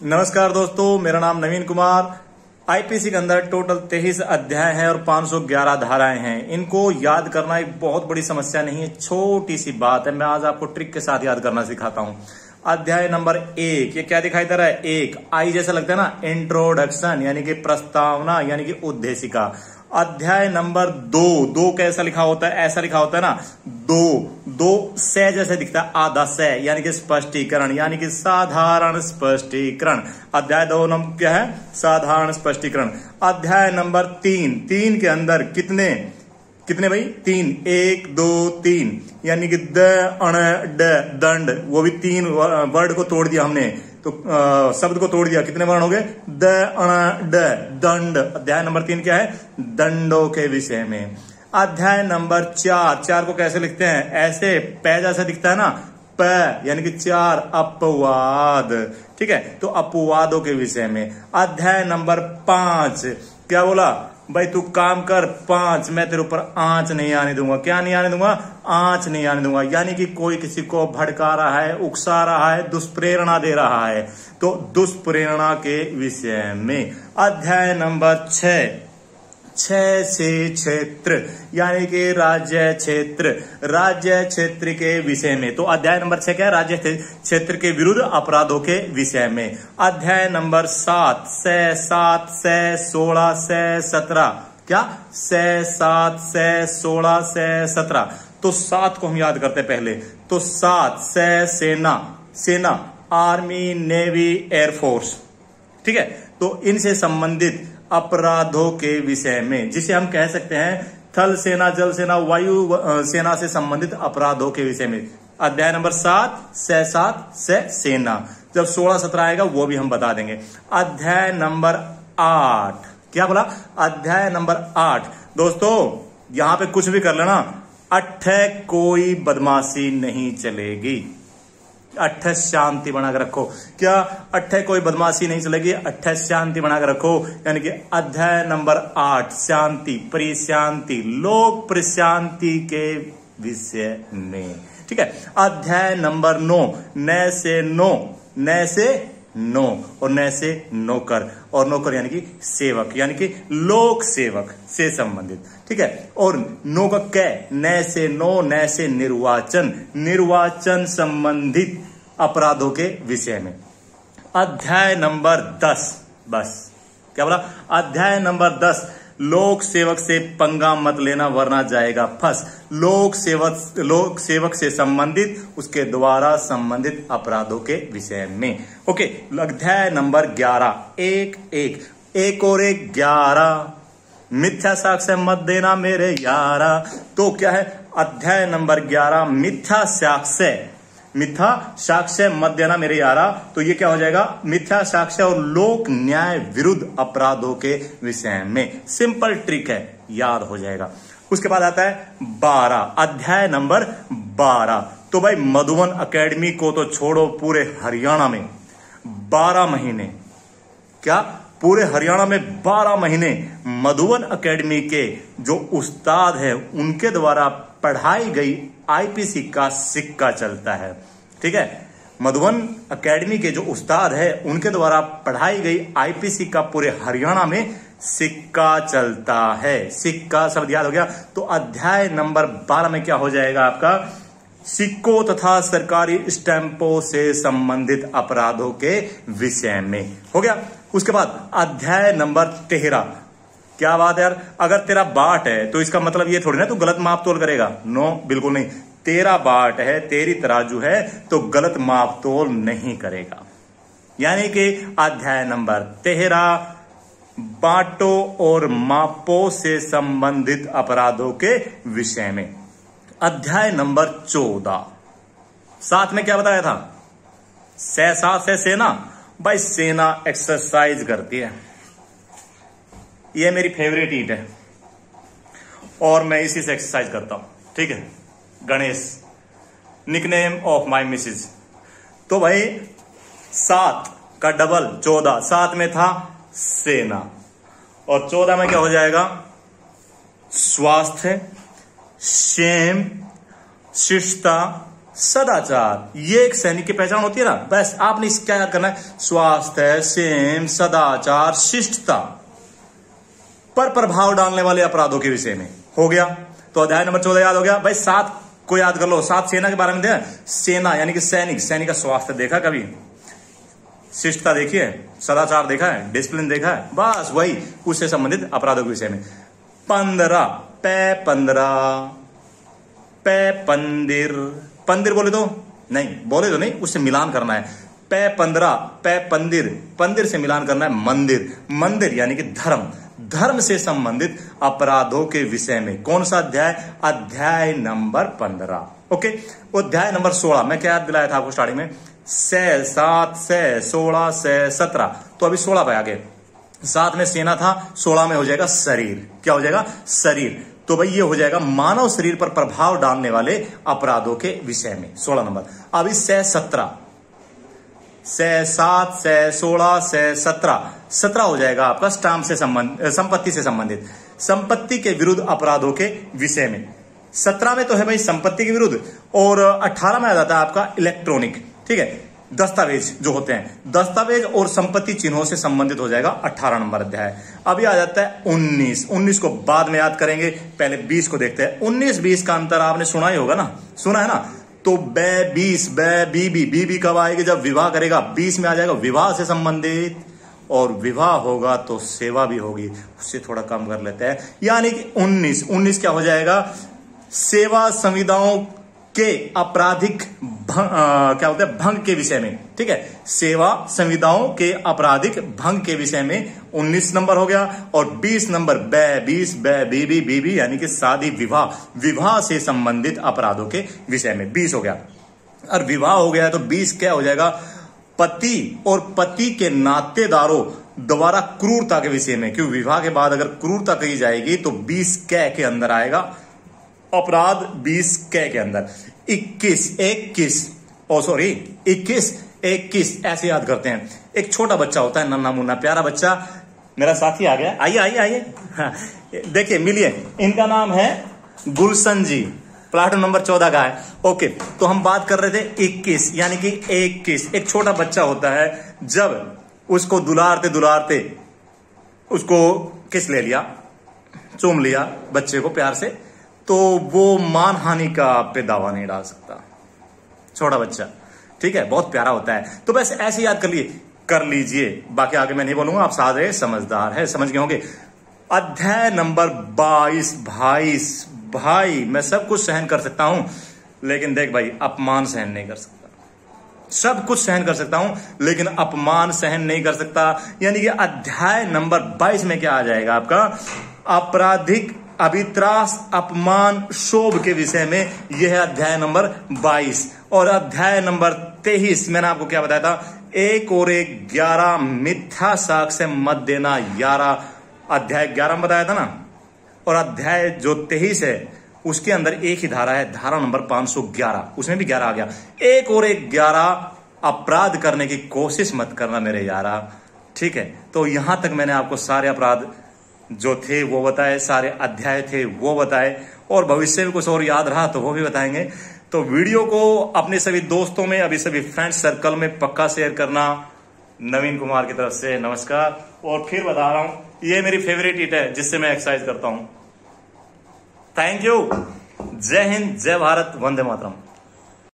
नमस्कार दोस्तों, मेरा नाम नवीन कुमार। आईपीसी के अंदर टोटल 23 अध्याय हैं और 511 धाराएं हैं। इनको याद करना एक बहुत बड़ी समस्या नहीं है, छोटी सी बात है। मैं आज आपको ट्रिक के साथ याद करना सिखाता हूं। अध्याय नंबर 1, ये क्या दिखाई दे रहा है? एक आई जैसा लगता है ना, इंट्रोडक्शन यानी कि प्रस्तावना यानी कि उद्देशिका। अध्याय नंबर 2 कैसा लिखा होता है? ऐसा लिखा होता है ना, दो से जैसे दिखता है, आधा से यानी कि स्पष्टीकरण यानी कि साधारण स्पष्टीकरण। अध्याय 2 नंबर क्या है? साधारण स्पष्टीकरण। अध्याय नंबर 3 के अंदर कितने भाई? 3, 1 2 3 यानी कि द अण ड दंड, वो भी 3 वर्ड को तोड़ दिया हमने, तो शब्द को तोड़ दिया। कितने वर्ण हो गए? द अण ड दंड। अध्याय नंबर 3 क्या है? दंडों के विषय में। अध्याय नंबर 4 को कैसे लिखते हैं? ऐसे पै जैसा दिखता है ना, प यानी कि 4 अपवाद। ठीक है, तो अपवादों के विषय में। अध्याय नंबर 5 क्या बोला? भाई तू काम कर 5, मैं तेरे ऊपर आंच नहीं आने दूंगा। क्या नहीं आने दूंगा? आंच नहीं आने दूंगा। यानी कि कोई किसी को भड़का रहा है, उकसा रहा है, दुष्प्रेरणा दे रहा है, तो दुष्प्रेरणा के विषय में। अध्याय नंबर 6 से क्षेत्र यानी कि राज्य क्षेत्र के विषय में। तो अध्याय नंबर 6 क्या है? राज्य क्षेत्र के विरुद्ध अपराधों के विषय में। अध्याय नंबर 7 से 16 से 17 क्या? से 7 से 16 से 17। तो 7 को हम याद करते पहले। तो 7 से सेना, आर्मी, नेवी, एयरफोर्स। ठीक है, तो इनसे संबंधित अपराधों के विषय में, जिसे हम कह सकते हैं थल सेना, जल सेना, वायु सेना से संबंधित अपराधों के विषय में। अध्याय नंबर 7 से सेना। जब 16-17 आएगा वो भी हम बता देंगे। अध्याय नंबर 8 क्या बोला? अध्याय नंबर 8 दोस्तों, यहां पे कुछ भी कर लेना, अट्ठे कोई बदमाशी नहीं चलेगी। अट्ठे शांति बनाकर रखो। क्या? अट्ठे कोई बदमाशी नहीं चलेगी, अट्ठे शांति बनाकर रखो। यानी कि अध्याय नंबर 8 शांति, परिशांति, लोक प्रशांति के विषय में। ठीक है। अध्याय नंबर 9 न से नो और न से नौकर, और नौकर यानी कि सेवक यानी कि लोक सेवक से संबंधित। ठीक है। और नो का कै, न से नो, न से निर्वाचन संबंधित अपराधों के विषय में। अध्याय नंबर 10 बस क्या बोला? अध्याय नंबर 10 लोक सेवक से पंगा मत लेना वरना जाएगा फंस। लोक सेवक से संबंधित, उसके द्वारा संबंधित अपराधों के विषय में। ओके। अध्याय नंबर 11 एक और 11 मिथ्या साक्ष्य मत देना मेरे यारा। तो क्या है? अध्याय नंबर 11 मिथ्या साक्ष्य मत देना मेरे यारा। तो ये क्या हो जाएगा? मिथ्या साक्ष्य और लोक न्याय विरुद्ध अपराधों के विषय में। सिंपल ट्रिक है, याद हो जाएगा। उसके बाद आता है 12, अध्याय नंबर 12। तो भाई मधुबन एकेडमी को तो छोड़ो, पूरे हरियाणा में 12 महीने, क्या पूरे हरियाणा में 12 महीने मधुबन एकेडमी के जो उस्ताद है उनके द्वारा पढ़ाई गई आईपीसी का सिक्का चलता है। ठीक है। मधुबन एकेडमी के जो उस्ताद है उनके द्वारा पढ़ाई गई आईपीसी का पूरे हरियाणा में सिक्का चलता है। सिक्का शब्द याद हो गया। तो अध्याय नंबर 12 में क्या हो जाएगा आपका? सिक्कों तथा सरकारी स्टैंपों से संबंधित अपराधों के विषय में हो गया। उसके बाद अध्याय नंबर 13। क्या बात है यार, अगर तेरा बाट है तो इसका मतलब ये थोड़ी ना तू गलत माप तोल करेगा। नो, बिल्कुल नहीं। तेरा बाट है, तेरी तराजू है, तो गलत माप तोल नहीं करेगा। यानी कि अध्याय नंबर 13 बाटों और मापों से संबंधित अपराधों के विषय में। अध्याय नंबर 14 साथ में क्या बताया था? से सेना। भाई सेना एक्सरसाइज करती है, ये मेरी फेवरेट ईट है और मैं इसी से एक्सरसाइज करता हूं। ठीक है। Ganesh, nickname of my missus. तो भाई 7 का डबल 14, 7 में था सेना और 14 में क्या हो जाएगा? स्वास्थ्य, क्षेम, शिष्टता, सदाचार, ये एक सैनिक की पहचान होती है ना। बस आपने इस क्या याद करना है, स्वास्थ्य, सेम, सदाचार, शिष्टता पर प्रभाव डालने वाले अपराधों के विषय में हो गया। तो अध्याय नंबर 14 याद हो गया भाई। 7 को याद कर लो, 7 सेना के बारे में देखा, सेना यानी कि सैनिक, सैनिक का स्वास्थ्य देखा कभी, शिष्टता देखी है, सदाचार देखा है, डिसिप्लिन देखा है, बस वही उससे संबंधित अपराधों के विषय में। 15 पे पंदिर, पंदिर बोले तो नहीं, उससे मिलान करना है। पे 15 पे पंदिर, पंदिर से मिलान करना है मंदिर, मंदिर यानी कि धर्म, धर्म से संबंधित अपराधों के विषय में। कौन सा अध्याय, अध्याय नंबर 15। ओके, अध्याय नंबर 16 मैं क्या याद दिलाया था आपको स्टार्टिंग में, 6, 7, 6, 16, 6, 17, तो अभी 16 पे आ गए। 7 में सेना था, 16 में हो जाएगा शरीर। क्या हो जाएगा, शरीर। तो भाई ये हो जाएगा मानव शरीर पर प्रभाव डालने वाले अपराधों के विषय में 16 नंबर। अभी 6, 17, 6, 7, 6, 16, 6, 17, 17 हो जाएगा आपका स्टाम्प से संपत्ति से संबंधित, संपत्ति के विरुद्ध अपराधों के विषय में। 17 में तो है भाई संपत्ति के विरुद्ध, और 18 में आ जाता है आपका इलेक्ट्रॉनिक, ठीक है, दस्तावेज जो होते हैं, दस्तावेज और संपत्ति चिन्हों से संबंधित हो जाएगा 18 नंबर अध्याय। अभी आ जाता है 19, 19 को बाद में याद करेंगे, पहले 20 को देखते हैं। 19, 20 का अंतर आपने सुना ही होगा ना, सुना है ना। तो बे 20, बे बीबी, बीबी कब आएगी, जब विवाह करेगा, 20 में आ जाएगा विवाह से संबंधित, और विवाह होगा तो सेवा भी होगी, उससे थोड़ा कम कर लेते हैं, यानी कि 19, 19 क्या हो जाएगा, सेवा संविदाओं के आपराधिक क्या होता है, भंग के विषय में, ठीक है, सेवा संविदाओं के आपराधिक भंग के विषय में 19 नंबर हो गया। और 20 नंबर बे 20, बे बीबी, बीबी यानी कि शादी, विवाह, विवाह से संबंधित अपराधों के विषय में 20 हो गया। और विवाह हो गया तो 20 क्या हो जाएगा, पति और पति के नातेदारों द्वारा क्रूरता के विषय में, क्योंकि विवाह के बाद अगर क्रूरता कही जाएगी तो 20 कै के अंदर आएगा अपराध, 20 कै के अंदर। 21, 21 ऐसे याद करते हैं। एक छोटा बच्चा होता है, नन्हा मुन्ना प्यारा बच्चा, मेरा साथी आ गया, आइए हाँ, देखिए मिलिए, इनका नाम है गुलशन जी, प्लाटून नंबर 14 का है। ओके, तो हम बात कर रहे थे 21 यानी कि 21, एक छोटा बच्चा होता है, जब उसको दुलारते दुलारते उसको किस ले लिया, चूम लिया बच्चे को प्यार से, तो वो मानहानि का आप पे दावा नहीं डाल सकता, छोटा बच्चा, ठीक है, बहुत प्यारा होता है। तो बस ऐसे याद कर लीजिए, बाकी आगे मैं नहीं बोलूंगा, आप सारे समझदार है, समझ गए होंगे। अध्याय नंबर 22, भाई मैं सब कुछ सहन कर सकता हूं, लेकिन देख भाई अपमान सहन नहीं कर सकता। सब कुछ सहन कर सकता हूं लेकिन अपमान सहन नहीं कर सकता, यानी कि अध्याय नंबर 22 में क्या आ जाएगा आपका, आपराधिक अभित्रास, अपमान, शोभ के विषय में। यह है अध्याय नंबर 22। और अध्याय नंबर 23 मैंने आपको क्या बताया था, 1 और 1 11, मिथ्या साक्ष्य मत देना 11, अध्याय 11 में बताया था ना। और अध्याय जो 23 है उसके अंदर एक ही धारा है, धारा नंबर 511, उसमें भी 11 आ गया। 1 और 1 11, अपराध करने की कोशिश मत करना मेरे यारा, ठीक है। तो यहां तक मैंने आपको सारे अपराध जो थे वो बताए, सारे अध्याय थे वो बताए, और भविष्य में कुछ और याद रहा तो वो भी बताएंगे। तो वीडियो को अपने सभी दोस्तों में, अभी सभी फ्रेंड सर्कल में पक्का शेयर करना। नवीन कुमार की तरफ से नमस्कार, और फिर बता रहा हूं ये मेरी फेवरेट ईट है जिससे मैं एक्सरसाइज करता हूं। थैंक यू, जय हिंद, जय भारत, वंदे मातरम।